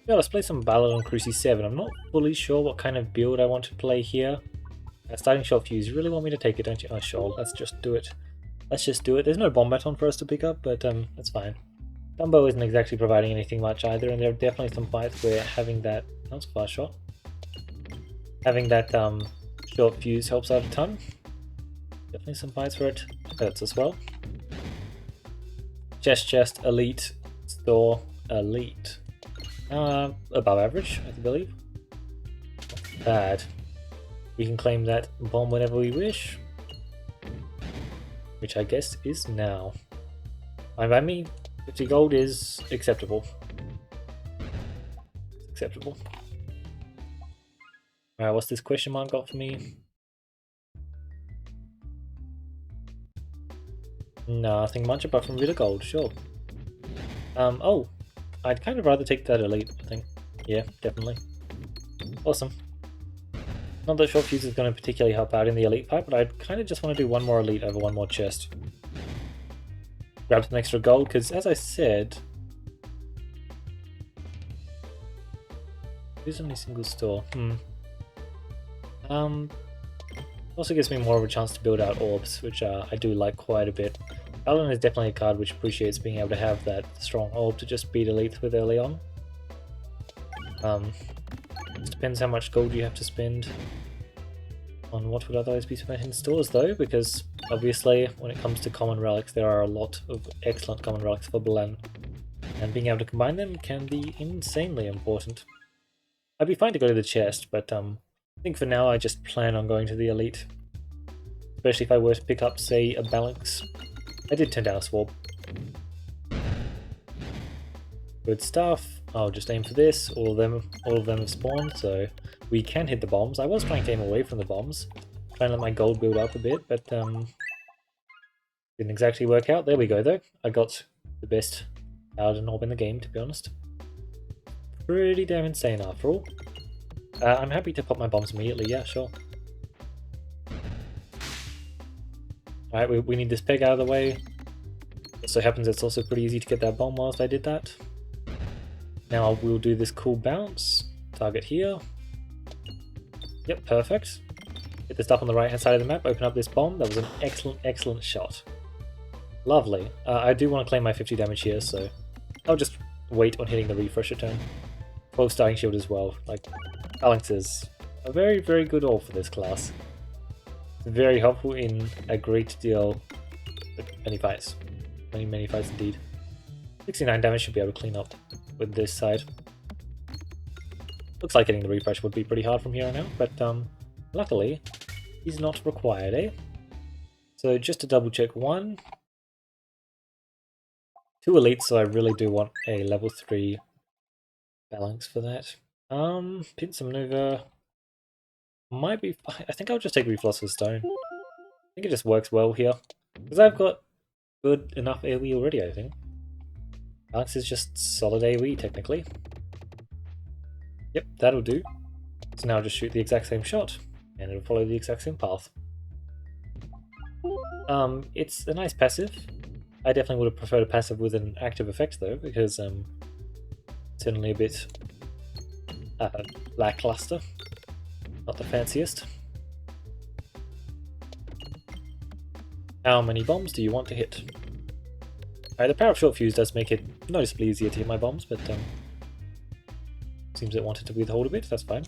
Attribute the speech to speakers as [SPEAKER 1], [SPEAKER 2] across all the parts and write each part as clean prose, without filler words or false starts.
[SPEAKER 1] Yeah, let's play some Ballad on Cruci 7. I'm not fully sure what kind of build I want to play here. Starting short fuse, you really want me to take it, don't you? Oh, sure, let's just do it. Let's just do it. There's no bomb baton for us to pick up, but that's fine. Dumbo isn't exactly providing anything much either, and there are definitely some fights where having that... That's a fast shot. Having that short fuse helps out a ton. Definitely some fights where it hurts as well. Chest, elite, store, elite. Above average, I believe. Not bad. We can claim that bomb whenever we wish. Which I guess is now. By me, 50 gold is acceptable. It's acceptable. Alright, what's this question mark got for me? Nothing much apart from a bit of gold, sure. Oh, I'd kind of rather take that elite, I think. Yeah, definitely. Awesome. Not that short fuse is going to particularly help out in the elite fight, but I kind of just want to do one more elite over one more chest. Grab some extra gold, because as I said... There's only single store. Also gives me more of a chance to build out orbs, which I do like quite a bit. Peglin is definitely a card which appreciates being able to have that strong orb to just beat elites with early on. It depends how much gold you have to spend on what would otherwise be spent in stores though, because obviously when it comes to common relics there are a lot of excellent common relics for Peglin, and being able to combine them can be insanely important. I'd be fine to go to the chest, but I think for now I just plan on going to the elite. Especially if I were to pick up, say, a balance. I did turn down a swab. Good stuff. I'll just aim for this. All of them have spawned, so we can hit the bombs. I was trying to aim away from the bombs, trying to let my gold build up a bit, but didn't exactly work out. There we go though. I got the best paladin orb in the game, to be honest. Pretty damn insane after all. I'm happy to pop my bombs immediately, yeah, sure. Alright, we need this peg out of the way. It so happens it's also pretty easy to get that bomb whilst I did that. Now we'll do this cool bounce. Target here. Yep, perfect. Hit the stuff on the right hand side of the map, open up this bomb. That was an excellent shot. Lovely. I do want to claim my 50 damage here, so I'll just wait on hitting the refresher turn. 12 starting shield as well. Like, Phalanx is a very good orb for this class. It's very helpful in a great deal of many fights. Many fights indeed. 69 damage should be able to clean up with this side. Looks like getting the refresh would be pretty hard from here on out, but luckily he's not required, eh? So just to double check, 1, 2 elites, so I really do want a level 3 balance for that. Pincer maneuver might be. I think I'll just take Reflosser's Stone. I think it just works well here because I've got good enough AoE already. I think balance is just solid AoE technically. Yep, that'll do. So now I'll just shoot the exact same shot, and it'll follow the exact same path. It's a nice passive. I definitely would have preferred a passive with an active effect though, because certainly a bit lackluster. Not the fanciest. How many bombs do you want to hit? Alright, the power of short fuse does make it noticeably easier to hit my bombs, but seems it wanted to withhold a bit, that's fine.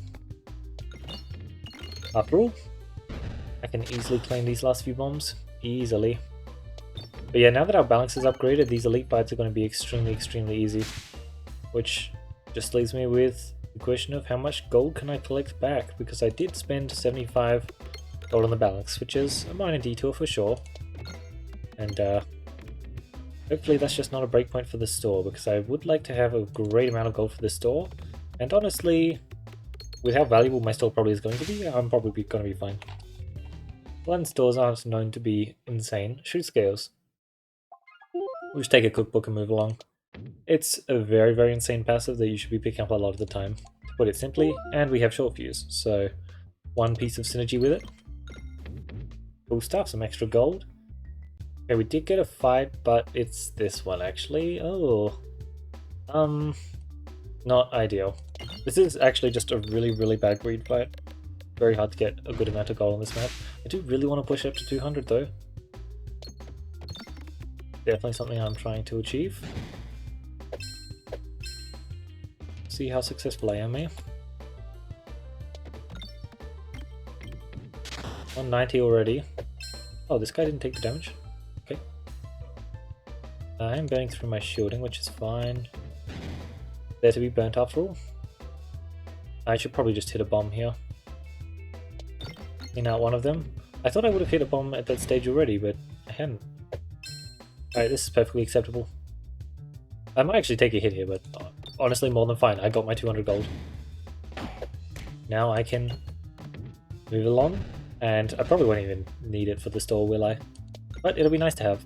[SPEAKER 1] After all, I can easily claim these last few bombs. Easily. But yeah, now that our balance is upgraded, these elite fights are going to be extremely easy. Which just leaves me with the question of how much gold can I collect back, because I did spend 75 gold on the balance, which is a minor detour for sure. And hopefully that's just not a breakpoint for the store, because I would like to have a great amount of gold for the store. And honestly, with how valuable my store probably is going to be, I'm probably going to be fine. Blend stores aren't known to be insane. Shoot scales. We'll just take a cookbook and move along. It's a very insane passive that you should be picking up a lot of the time, to put it simply, and we have short fuse, so one piece of synergy with it. Cool stuff, some extra gold. Okay, we did get a fight, but it's this one actually. Oh. Not ideal. This is actually just a really bad greed fight. Very hard to get a good amount of gold on this map. I do really want to push up to 200 though. Definitely something I'm trying to achieve. See how successful I am here. 190 already. Oh, this guy didn't take the damage. Okay. I'm burning through my shielding, which is fine. There to be burnt after all. I should probably just hit a bomb here. Clean out one of them. I thought I would have hit a bomb at that stage already, but I hadn't. Alright, this is perfectly acceptable. I might actually take a hit here, but honestly more than fine. I got my 200 gold. Now I can move along, and I probably won't even need it for the store, will I? But it'll be nice to have.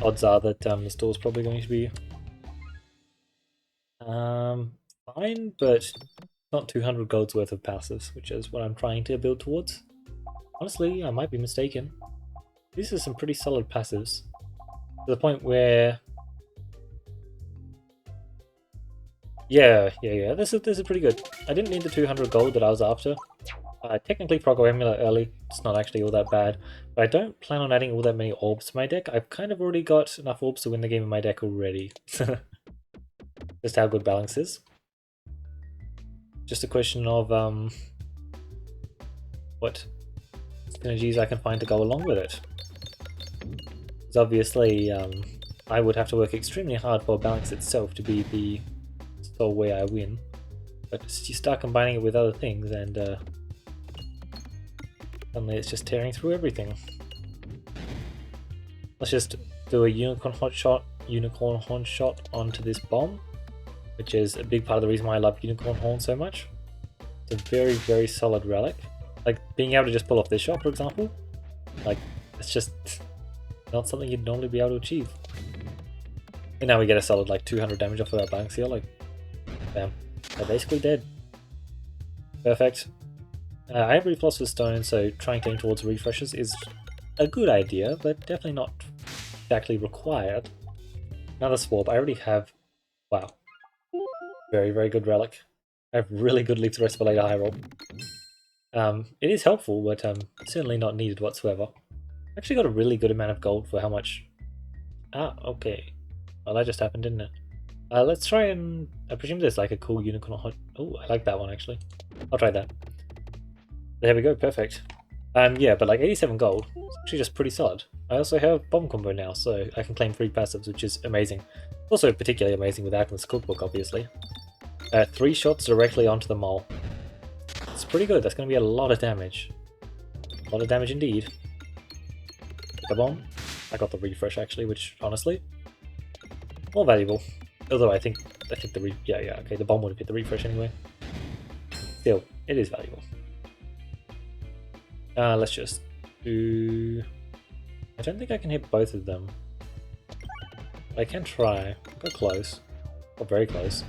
[SPEAKER 1] Odds are that the store's probably going to be fine, but not 200 gold's worth of passives, which is what I'm trying to build towards. Honestly, I might be mistaken. These are some pretty solid passives. To the point where... Yeah, this is pretty good. I didn't need the 200 gold that I was after. Technically Proco Amulet early, it's not actually all that bad, but I don't plan on adding all that many orbs to my deck. I've kind of already got enough orbs to win the game in my deck already. Just how good balance is. Just a question of what synergies I can find to go along with it. Because obviously I would have to work extremely hard for balance itself to be the sole way I win. But you start combining it with other things and suddenly it's just tearing through everything. Let's just do a unicorn horn shot onto this bomb, which is a big part of the reason why I love unicorn horn so much. It's a very solid relic. Like being able to just pull off this shot, for example, like it's just not something you'd normally be able to achieve. And now we get a solid like 200 damage off of that bank seal, like bam, they're basically dead. Perfect. I have Philosopher's Stone, so trying to aim towards refreshes is a good idea, but definitely not exactly required. Another swap. I already have... Wow. Very good relic. I have really good Leap the Respirator high roll. It is helpful, but certainly not needed whatsoever. Actually got a really good amount of gold for how much... Ah, okay. Well, that just happened, didn't it? Let's try and... I presume there's like a cool unicorn... Oh, I like that one, actually. I'll try that. There we go, perfect. Yeah, but like 87 gold, it's actually just pretty solid. I also have bomb combo now, so I can claim 3 passives, which is amazing. Also particularly amazing with Agnes Cookbook, obviously. 3 shots directly onto the mole. It's pretty good, that's going to be a lot of damage. A lot of damage indeed. The bomb. I got the refresh actually, which honestly, more valuable. Although I think the okay, the bomb would have hit the refresh anyway. Still, it is valuable. Let's just do... I don't think I can hit both of them. I can try. Got close. Got very close.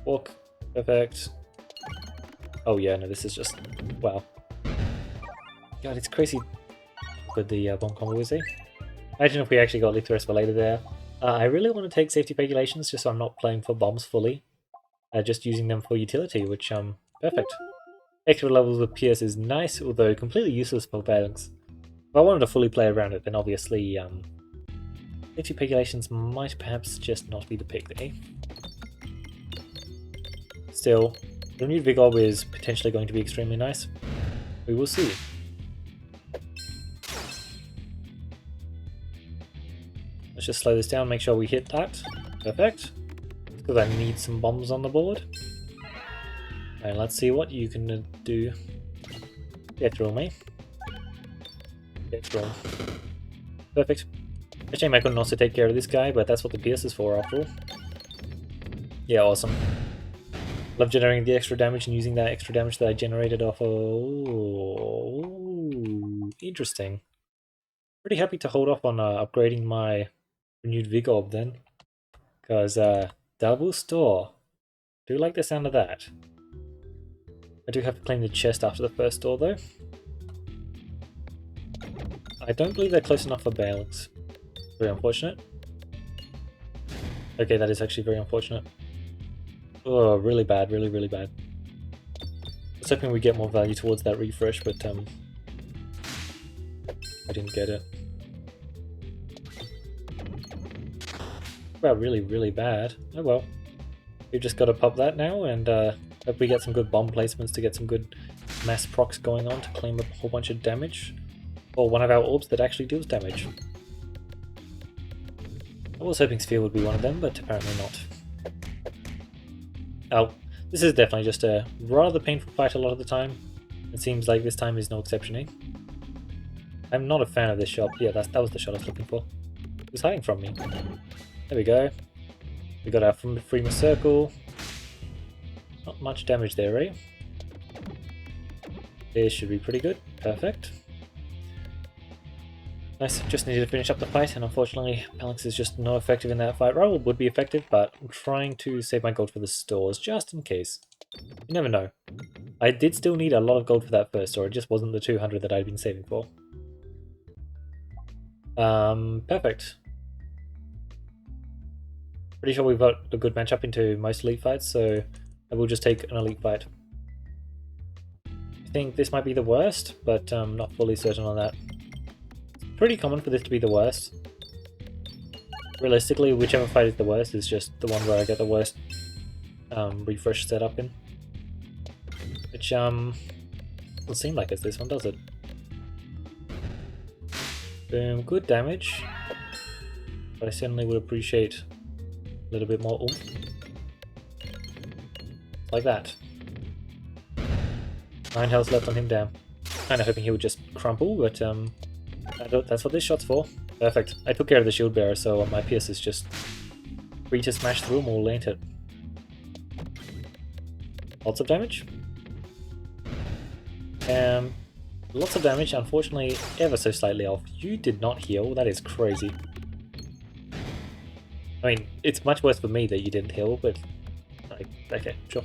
[SPEAKER 1] Walk. Perfect. Oh yeah, no, this is just... Wow. God, it's crazy how good the bomb combo is here. Imagine if we actually got Leap the Respirator there. I really want to take safety regulations just so I'm not playing for bombs fully. Just using them for utility, which, perfect. Extra levels with Pierce is nice, although completely useless for Phalanx. If I wanted to fully play around it, then obviously safety regulations might perhaps just not be the pick there. Still, the renewed Vigor is potentially going to be extremely nice. We will see. Let's just slow this down, make sure we hit that. Perfect. Because I need some bombs on the board. And let's see what you can do. Get through me. Get through. Perfect. A shame I couldn't also take care of this guy, but that's what the Pierce is for after all. Yeah, awesome. Love generating the extra damage and using that extra damage that I generated off of... Ooh, interesting. Pretty happy to hold off on upgrading my renewed Vigor then. Because double store. Do like the sound of that. I do have to claim the chest after the first door though. I don't believe they're close enough for Balance. Very unfortunate. Okay, that is actually very unfortunate. Oh, really bad, really, really bad. I was hoping we get more value towards that refresh, but I didn't get it. Well, really, really bad. Oh well. We've just got to pop that now, and hope we get some good bomb placements to get some good mass procs going on to claim a whole bunch of damage. Or one of our orbs that actually deals damage. I was hoping Sphere would be one of them, but apparently not. Oh, this is definitely just a rather painful fight a lot of the time. It seems like this time is no exception, eh? I'm not a fan of this shot. Yeah, that was the shot I was looking for. He was hiding from me. There we go. We got our free Muscircle. Not much damage there, eh? This should be pretty good. Perfect. Nice, just needed to finish up the fight, and unfortunately Phalanx is just not effective in that fight. Rival would be effective, but I'm trying to save my gold for the stores, just in case. You never know. I did still need a lot of gold for that first store, it just wasn't the 200 that I'd been saving for. Perfect. Pretty sure we've got a good matchup into most elite fights, so I will just take an elite fight. I think this might be the worst, but I'm not fully certain on that. Pretty common for this to be the worst. Realistically, whichever fight is the worst is just the one where I get the worst refresh setup in. Which doesn't seem like it's this one, does it? Boom, good damage. But I certainly would appreciate a little bit more oomph. Like that. 9 health left on him, damn. Kinda hoping he would just crumple, but that's what this shot's for. Perfect. I took care of the shield bearer, so my Pierce is just free to smash through him or land it. Lots of damage. Lots of damage, unfortunately ever so slightly off. You did not heal, that is crazy. I mean, it's much worse for me that you didn't heal, but okay, sure.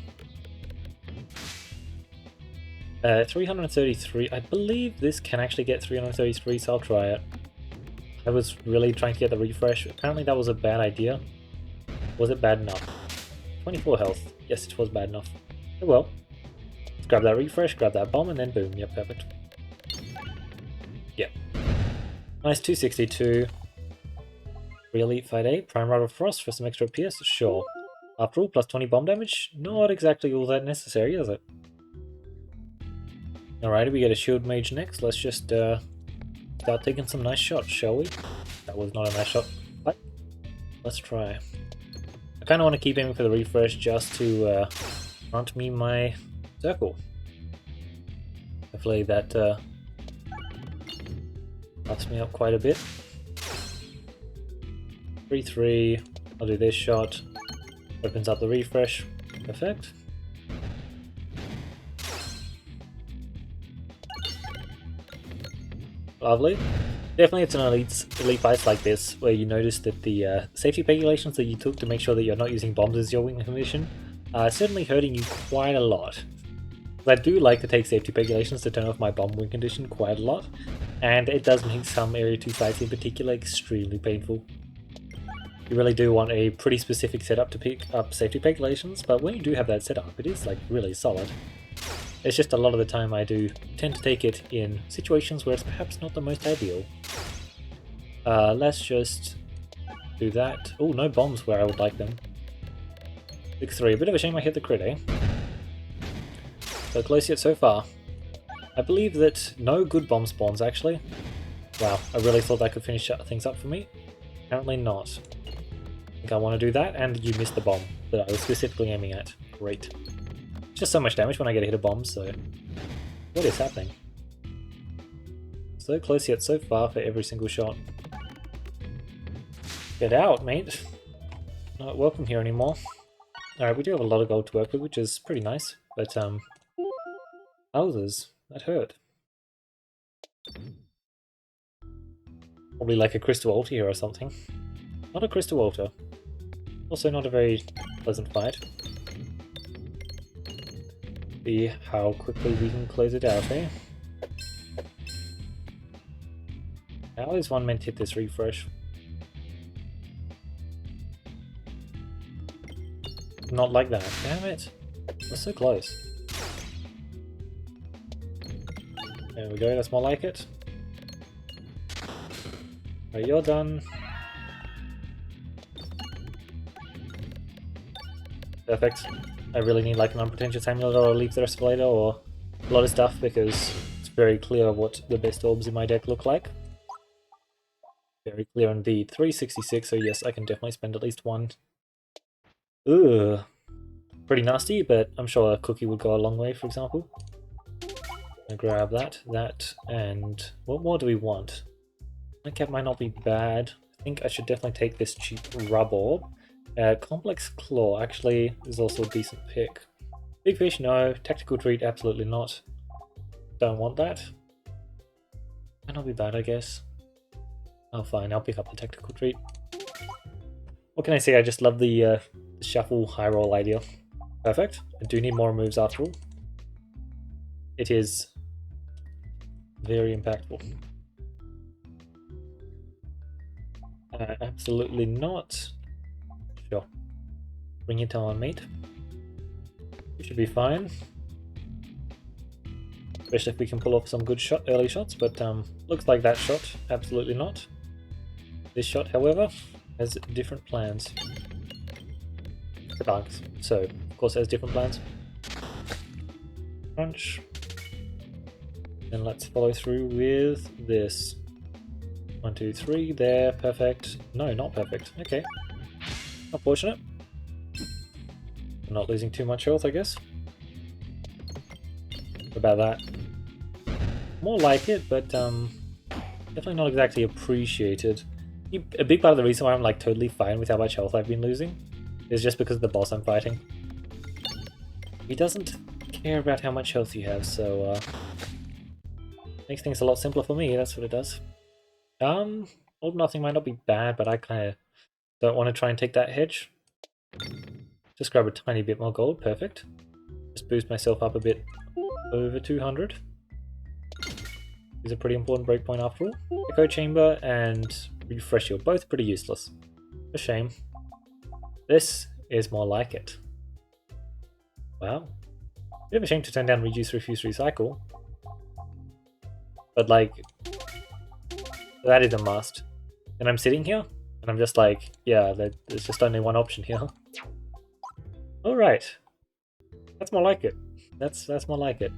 [SPEAKER 1] 333, I believe this can actually get 333, so I'll try it. I was really trying to get the refresh, apparently that was a bad idea. Was it bad enough? 24 health, yes it was bad enough. Oh well. Let's grab that refresh, grab that bomb, and then boom, yep, perfect. Yep. Nice 262. Elite Fight 8, Prime Rod of Frost for some extra PS, sure. After all, plus 20 bomb damage, not exactly all that necessary, is it? Alrighty, we get a Shield Mage next. Let's just start taking some nice shots, shall we? That was not a nice shot. But let's try. I kind of want to keep aiming for the refresh just to grant me my circle. Hopefully that buffs me up quite a bit. 3-3. I'll do this shot. Opens up the refresh. Perfect. Lovely. Definitely it's an elite fight like this where you notice that the safety regulations that you took to make sure that you're not using bombs as your win condition are certainly hurting you quite a lot. I do like to take safety regulations to turn off my bomb win condition quite a lot, and it does make some Area 2 fights in particular extremely painful. You really do want a pretty specific setup to pick up safety regulations, but when you do have that setup, it is like really solid. It's just a lot of the time I do tend to take it in situations where it's perhaps not the most ideal. Let's just do that. Oh, no bombs where I would like them. 6-3, a bit of a shame I hit the crit, eh? So close yet so far. I believe that no good bomb spawns actually. Wow, I really thought that could finish things up for me. Apparently not. I think I want to do that, and you missed the bomb that I was specifically aiming at. Great. Just so much damage when I get a hit of bombs, so... What is happening? So close yet so far for every single shot. Get out, mate! Not welcome here anymore. Alright, we do have a lot of gold to work with, which is pretty nice, but Wowzers, that hurt. Probably like a crystal altar here or something. Not a crystal altar. Also not a very pleasant fight. See how quickly we can close it out, eh? How is one meant to hit this refresh? Not like that. Damn it. We're so close. There we go, that's more like it. Alright, you're done. Perfect. I really need like an unpretentious amulet or a leaf thirst later or a lot of stuff because it's very clear what the best orbs in my deck look like. Very clear indeed. 366, so yes, I can definitely spend at least one. Ugh. Pretty nasty, but I'm sure a cookie would go a long way, for example. I grab that, and what more do we want? Nightcap might not be bad. I think I should definitely take this cheap rub orb. Complex Claw actually is also a decent pick. Big Fish, no. Tactical Treat, absolutely not. Don't want that. Might not be bad, I guess. Oh, fine, I'll pick up the Tactical Treat. What can I say? I just love the shuffle high roll idea. Perfect. I do need more moves after all. It is very impactful. Absolutely not. Sure. Bring it on, mate. We should be fine. Especially if we can pull off some good early shots, but looks like that shot, absolutely not. This shot, however, has different plans. The bugs. So, of course, has different plans. Crunch. Then let's follow through with this. 1, 2, 3, there, perfect. No, not perfect. Okay. Unfortunate. I'm not losing too much health, I guess. What about that? More like it, but definitely not exactly appreciated. A big part of the reason why I'm like totally fine with how much health I've been losing is just because of the boss I'm fighting. He doesn't care about how much health you have, so makes things a lot simpler for me, that's what it does. Old Nothing might not be bad, but I kind of don't want to try and take that hedge. Just grab a tiny bit more gold, perfect. Just boost myself up a bit over 200. Is a pretty important breakpoint after all. Echo Chamber and Refresh Shield, both pretty useless. A shame. This is more like it. Wow. Bit of a shame to turn down Reduce, Refuse, Recycle. But like, that is a must. And I'm sitting here, and I'm just like, yeah, there's just only one option here. Alright. That's more like it. That's more like it.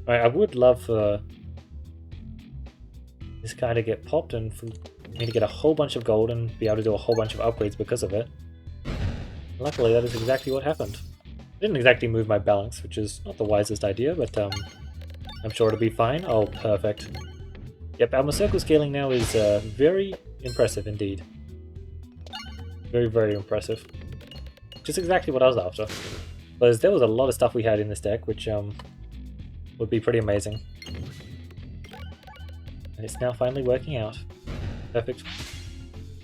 [SPEAKER 1] Alright, I would love for this guy to get popped and for me to get a whole bunch of gold and be able to do a whole bunch of upgrades because of it. Luckily, that is exactly what happened. I didn't exactly move my balance, which is not the wisest idea, but I'm sure it'll be fine. Oh, perfect. Yep, our Muscircle scaling now is very impressive indeed. Very, very impressive. Which is exactly what I was after. Because there was a lot of stuff we had in this deck, which would be pretty amazing. And it's now finally working out. Perfect.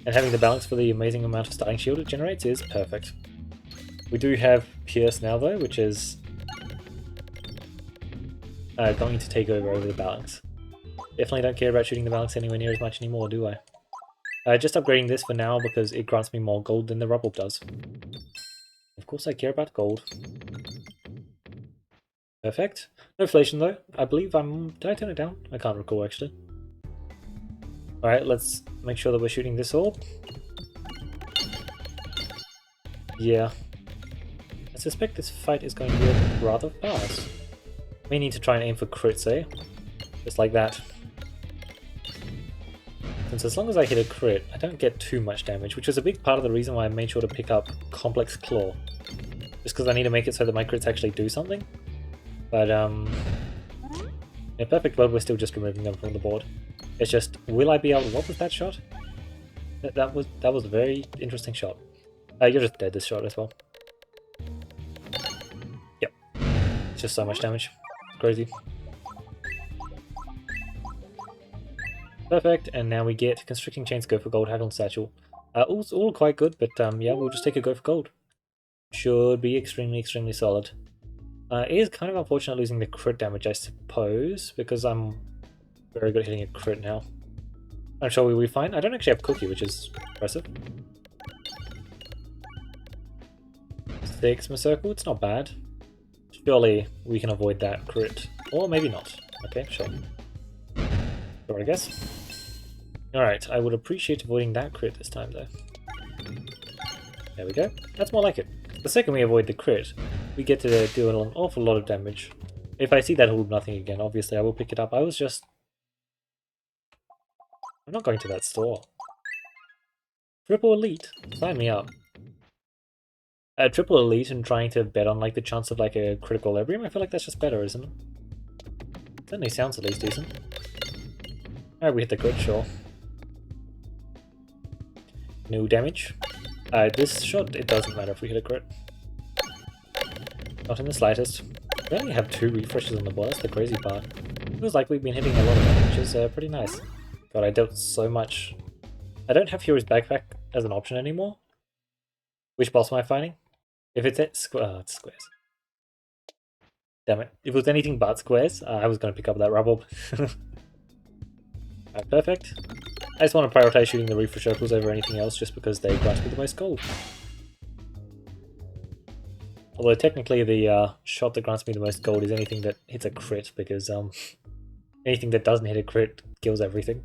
[SPEAKER 1] And having the balance for the amazing amount of starting shield it generates is perfect. We do have Pierce now though, which is going to take over the balance. Definitely don't care about shooting the balance anywhere near as much anymore, do I? Just upgrading this for now because it grants me more gold than the rubble does. Of course I care about gold. Perfect. No inflation though. I believe did I turn it down? I can't recall actually. Alright, let's make sure that we're shooting this orb. Yeah. I suspect this fight is going to be rather fast. We need to try and aim for crits, eh? Just like that. Since as long as I hit a crit, I don't get too much damage, which is a big part of the reason why I made sure to pick up Complex Claw. Just because I need to make it so that my crits actually do something. But, in a perfect world, we're still just removing them from the board. It's just, will I be able to... What was that shot? That was a very interesting shot. You're just dead this shot as well. Yep. It's just so much damage. It's crazy. Perfect, and now we get Constricting Chains, Go for Gold, Haggle Satchel. All quite good, but yeah, we'll just take a Go for Gold. Should be extremely, extremely solid. It is kind of unfortunate losing the crit damage, I suppose, because I'm very good at hitting a crit now. I'm sure we'll be fine. I don't actually have Cookie, which is impressive. 6 Muscircle, it's not bad. Surely we can avoid that crit. Or maybe not. Okay, sure. Sure, I guess. Alright, I would appreciate avoiding that crit this time though. There we go. That's more like it. The second we avoid the crit, we get to do an awful lot of damage. If I see that hold nothing again, obviously I will pick it up. I'm not going to that store. Triple Elite? Sign me up. Triple Elite and trying to bet on like the chance of like a critical equilibrium, I feel like that's just better, isn't it? Certainly sounds at least decent. Alright, we hit the crit, sure. No damage. This shot, it doesn't matter if we hit a crit. Not in the slightest. We only have 2 refreshes on the board, that's the crazy part. Feels like we've been hitting a lot of damage, which is pretty nice. God, I dealt so much. I don't have Hero's Backpack as an option anymore. Which boss am I fighting? If it's at it's squares. Damn it. If it was anything but squares, I was going to pick up that rubble. Alright, perfect. I just want to prioritize shooting the refresh circles over anything else just because they grant me the most gold. Although technically the shot that grants me the most gold is anything that hits a crit, because anything that doesn't hit a crit kills everything.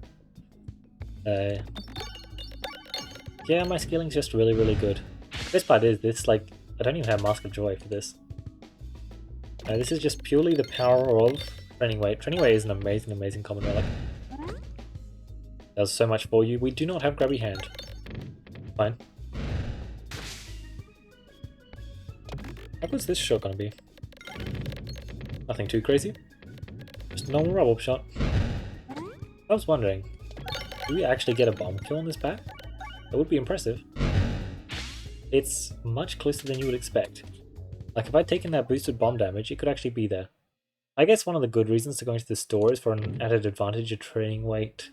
[SPEAKER 1] Yeah, my skilling's just really, really good. The best part is this, like, I don't even have Mask of Joy for this. This is just purely the power of Training Weight. Training Weight is an amazing, amazing common relic. Does so much for you. We do not have Grabby Hand. Fine. How good's this shot gonna be? Nothing too crazy. Just a normal rubble shot. I was wondering, do we actually get a bomb kill on this pack? That would be impressive. It's much closer than you would expect. Like, if I'd taken that boosted bomb damage, it could actually be there. I guess one of the good reasons to go into the store is for an added advantage of Training Weight.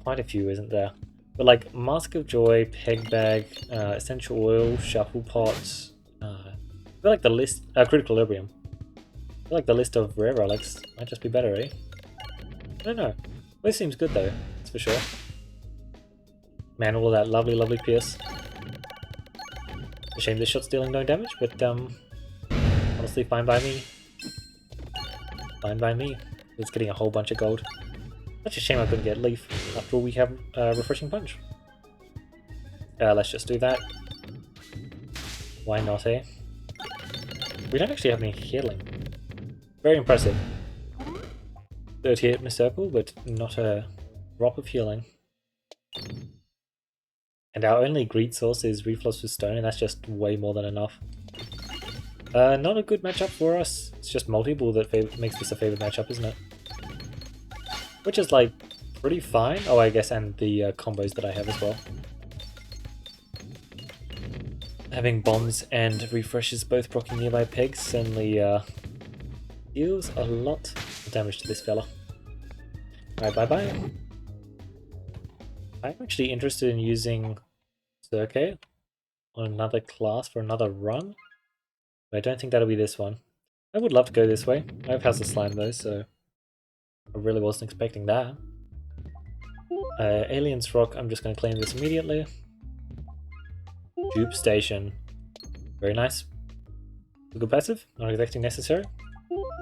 [SPEAKER 1] Quite a few, isn't there? But like, Mask of Joy, Peg Bag, Essential Oil, Shuffle Pot, I feel like the list, Critical Equilibrium. I feel like the list of rare relics might just be better, eh? I don't know. This seems good though, that's for sure. Man, all of that lovely, lovely pierce. A shame this shot's dealing no damage, but honestly, fine by me. Fine by me. It's getting a whole bunch of gold. Such a shame I couldn't get Leaf. After all, we have Refreshing Punch. Let's just do that. Why not, eh? We don't actually have any healing. Very impressive. 38 Muscircle, but not a drop of healing. And our only greed source is Refloss with Stone, and that's just way more than enough. Not a good matchup for us. It's just multi-ball that makes this a favourite matchup, isn't it? Which is, like, pretty fine. Oh, I guess, and the combos that I have as well. Having bombs and refreshes both proccing nearby pegs certainly deals a lot of damage to this fella. Alright, bye-bye. I'm actually interested in using Muscircle on another class for another run, but I don't think that'll be this one. I would love to go this way. I have House of Slime though, so I really wasn't expecting that. Alien's Rock, I'm just going to claim this immediately. Dupe Station. Very nice. Good passive, not exactly necessary.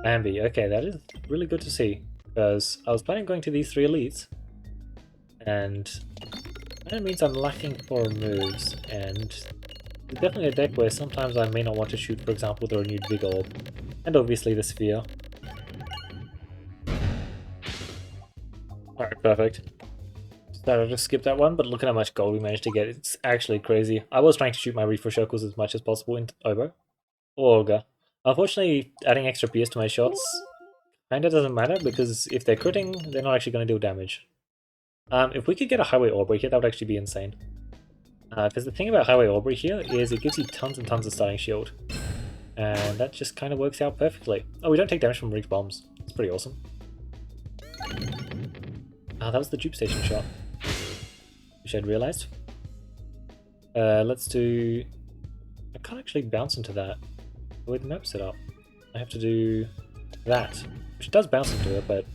[SPEAKER 1] Ambi, okay, that is really good to see, because I was planning on going to these 3 elites, and that means I'm lacking for moves, and it's definitely a deck where sometimes I may not want to shoot, for example, the renewed Big Orb, and obviously the Sphere. Alright, perfect. So I just skipped that one, but look at how much gold we managed to get. It's actually crazy. I was trying to shoot my refresh circles as much as possible in Obo. Or Ogre. Unfortunately, adding extra PS to my shots kinda doesn't matter, because if they're critting, they're not actually going to deal damage. If we could get a Highway Aubrey here, that would actually be insane. Because the thing about Highway Aubrey here is it gives you tons and tons of starting shield. And that just kind of works out perfectly. Oh, we don't take damage from Rigged Bombs. It's pretty awesome. Ah, that was the Dupe Station shot, which I'd realised. Let's do... I can't actually bounce into that the way the map's set up. I have to do that, which does bounce into it, but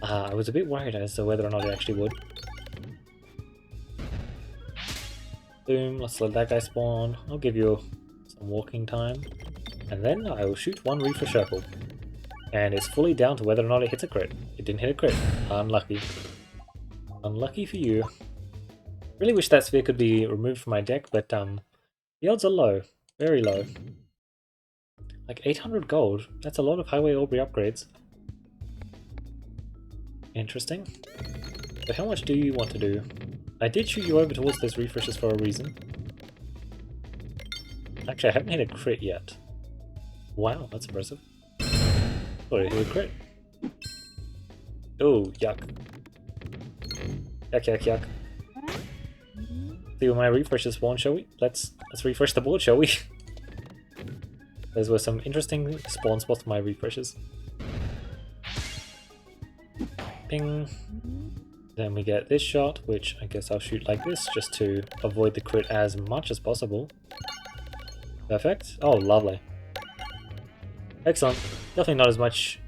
[SPEAKER 1] I was a bit worried as to whether or not it actually would. Boom, let's let that guy spawn. I'll give you some walking time. And then I will shoot one refresh circle. And it's fully down to whether or not it hits a crit. It didn't hit a crit. Unlucky. Unlucky for you. Really wish that sphere could be removed from my deck, but the odds are low. Very low. Like 800 gold. That's a lot of Highway Aubrey upgrades. Interesting. So how much do you want to do? I did shoot you over towards those refreshes for a reason. Actually, I haven't hit a crit yet. Wow, that's impressive. Thought I hit a crit. Oh, yuck. Yuck, yuck, yuck. See where my refreshes spawn, shall we? Let's refresh the board, shall we? Those were some interesting spawn spots for my refreshes. Ping. Then we get this shot, which I guess I'll shoot like this, just to avoid the crit as much as possible. Perfect. Oh, lovely. Excellent. Definitely not as much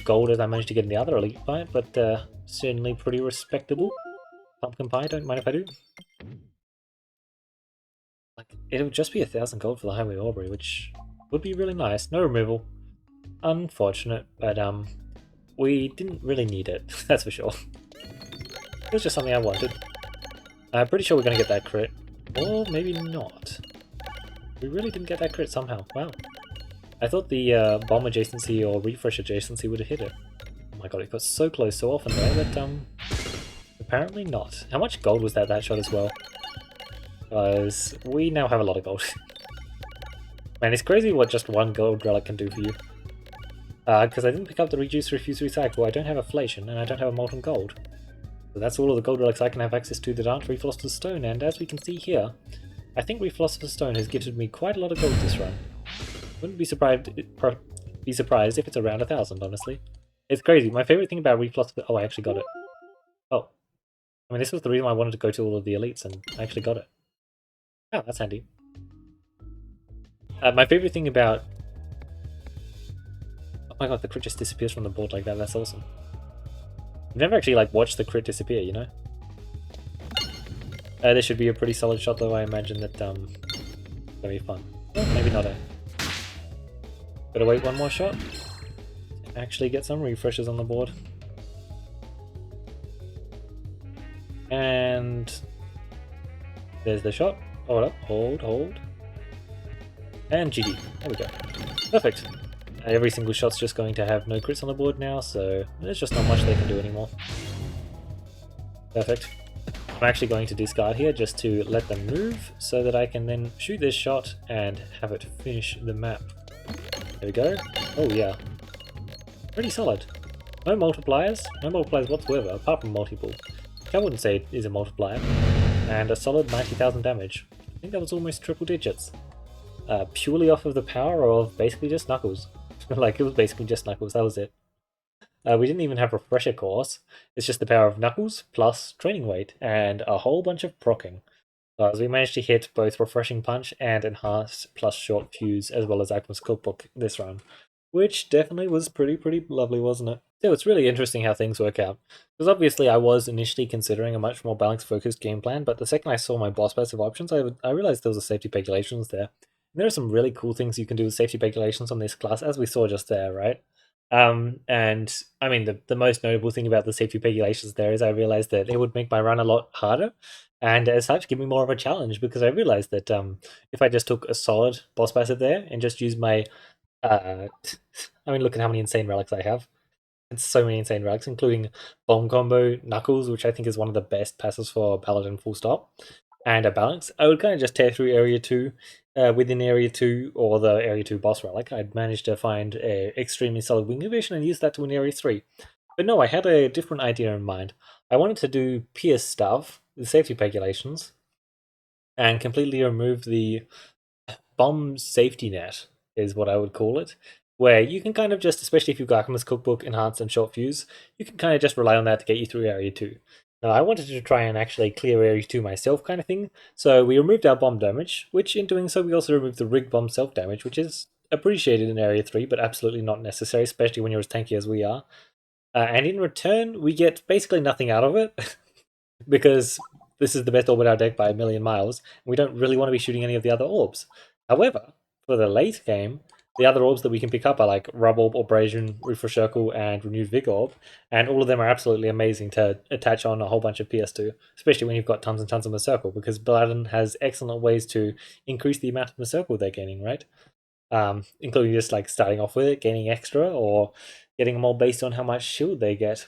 [SPEAKER 1] gold as I managed to get in the other elite fight, but certainly pretty respectable. Pumpkin pie, don't mind if I do. Like, it'll just be 1,000 gold for the Highway Aubrey, which would be really nice. No removal. Unfortunate, but we didn't really need it, that's for sure. It was just something I wanted. I'm pretty sure we're going to get that crit. Or maybe not. We really didn't get that crit somehow. Wow. I thought the bomb adjacency or refresh adjacency would have hit it. Oh my god, it got so close so often there, but apparently not. How much gold was that shot as well? Because we now have a lot of gold. Man, it's crazy what just one gold relic can do for you. Because I didn't pick up the reduce, refuse, recycle, I don't have inflation, and I don't have a molten gold. So that's all of the gold relics I can have access to that aren't Philosopher's Stone, and as we can see here, I think Philosopher's Stone has gifted me quite a lot of gold this run. Wouldn't be surprised if it's around 1,000, honestly. It's crazy. My favorite thing about Philosopher's... Oh, I actually got it. Oh. I mean, this was the reason why I wanted to go to all of the elites, and I actually got it. Oh, that's handy. My favorite thing about... Oh my god, the crit just disappears from the board like that. That's awesome. I've never actually like watched the crit disappear, you know? This should be a pretty solid shot, though. I imagine that it's gonna be fun. Well, maybe not. Gotta wait one more shot. Actually get some refreshes on the board. And there's the shot. Hold up, hold. And GG. There we go. Perfect. Every single shot's just going to have no crits on the board now, so there's just not much they can do anymore. Perfect. I'm actually going to discard here just to let them move, so that I can then shoot this shot and have it finish the map. There we go. Oh yeah. Pretty solid. No multipliers whatsoever, apart from multiple. Which I wouldn't say is a multiplier. And a solid 90,000 damage. I think that was almost triple digits. Purely off of the power of basically just Knuckles. Like, it was basically just Knuckles, that was it. We didn't even have Refresher Course. It's just the power of Knuckles plus Training Weight and a whole bunch of proccing. So we managed to hit both Refreshing Punch and Enhanced plus Short Fuse as well as Alchemist's Cookbook this run. Which definitely was pretty lovely, wasn't it? So it's really interesting how things work out. Because obviously I was initially considering a much more balanced focused game plan, but the second I saw my boss passive options, I realized there was a safety pegulations there. There are some really cool things you can do with safety pegulations on this class, as we saw just there, right? And I mean, the most notable thing about the safety pegulations there is I realized that it would make my run a lot harder, and as such, give me more of a challenge, because I realized that if I just took a solid boss passive there and just used my... I mean, look at how many insane relics I have. It's so many insane relics, including Bomb Combo, Knuckles, which I think is one of the best passes for Paladin full stop, and a balance. I would kind of just tear through Area 2 within Area 2 or the Area 2 boss relic. I'd managed to find an extremely solid wing evasion and use that to win Area 3. But no, I had a different idea in mind. I wanted to do Pierce stuff, the safety pegulations, and completely remove the bomb safety net, is what I would call it, where you can kind of just, especially if you've got Alchemist's Cookbook, Enhanced, and Short Fuse, you can kind of just rely on that to get you through Area 2. Now, I wanted to try and actually clear Area 2 myself kind of thing, so we removed our bomb damage, which in doing so we also removed the rig bomb self-damage, which is appreciated in Area 3, but absolutely not necessary, especially when you're as tanky as we are. And in return, we get basically nothing out of it, because this is the best orb in our deck by a million miles, and we don't really want to be shooting any of the other orbs. However, for the late game, the other orbs that we can pick up are like Rub Orb, Abrasion, Refresh Circle, and Renewed Vigor Orb, and all of them are absolutely amazing to attach on a whole bunch of PS2, especially when you've got tons and tons of Muscircle, because Paladin has excellent ways to increase the amount of Muscircle they're gaining, right? Including just like starting off with it, gaining extra, or getting them all based on how much shield they get.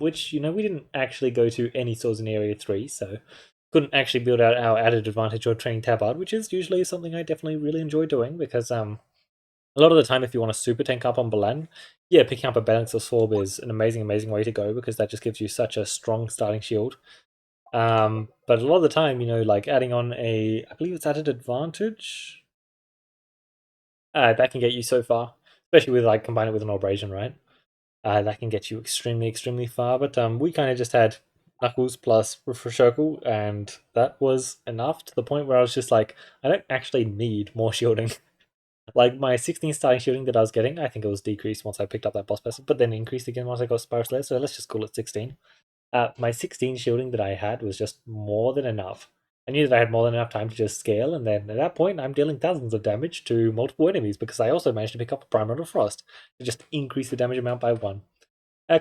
[SPEAKER 1] Which, we didn't actually go to any stores in Area 3, so couldn't actually build out our added advantage or training tabard, which is usually something I definitely really enjoy doing, because a lot of the time if you want to super tank up on Balan, yeah, picking up a Balancer Sword is an amazing, amazing way to go, because that just gives you such a strong starting shield. But a lot of the time, like adding on I believe it's added advantage, that can get you so far, especially with like combine it with an abrasion, right? That can get you extremely, extremely far. But we kind of just had Knuckles plus Circle, and that was enough to the point where I was just like, I don't actually need more shielding. Like my 16 starting shielding that I was getting, I think it was decreased once I picked up that boss person, but then increased again once I got Spiral Slayer, so let's just call it 16. My 16 shielding that I had was just more than enough. I knew that I had more than enough time to just scale, and then at that point, I'm dealing thousands of damage to multiple enemies because I also managed to pick up a Primordial Frost to just increase the damage amount by 1.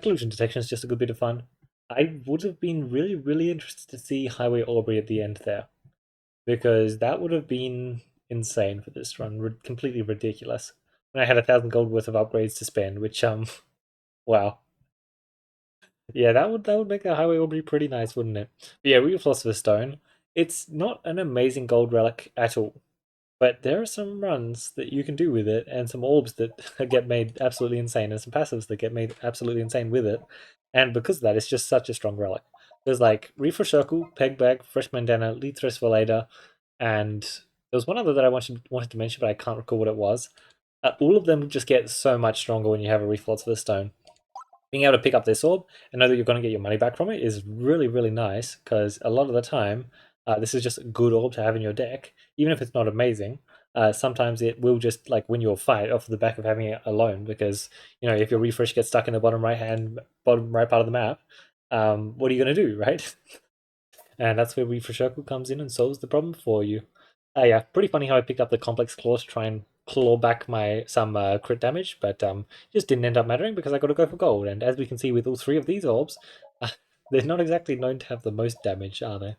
[SPEAKER 1] Collision detection is just a good bit of fun. I would have been really, really interested to see Highway Aubrey at the end there, because that would have been insane for this run, completely ridiculous. And I had 1,000 gold worth of upgrades to spend, which wow. Yeah, that would make the Highway Aubrey pretty nice, wouldn't it? But yeah, Real Philosopher's Stone. It's not an amazing gold relic at all, but there are some runs that you can do with it, and some orbs that get made absolutely insane, and some passives that get made absolutely insane with it. And because of that, it's just such a strong relic. There's like Refresh Circle, Peg Bag, Fresh Bandana, Lethris Valeda, and there was one other that I wanted to mention, but I can't recall what it was. All of them just get so much stronger when you have a Real Philosopher's Stone. Being able to pick up this orb and know that you're going to get your money back from it is really, really nice, because a lot of the time, this is just a good orb to have in your deck, even if it's not amazing. Sometimes it will just like win your fight off the back of having it alone, because if your refresh gets stuck in the bottom right part of the map, what are you going to do, right? And that's where Refresh Circle comes in and solves the problem for you. Yeah, pretty funny how I picked up the complex claws to try and claw back some crit damage, but just didn't end up mattering because I got to go for gold. And as we can see with all three of these orbs, uh, they're not exactly known to have the most damage, are they?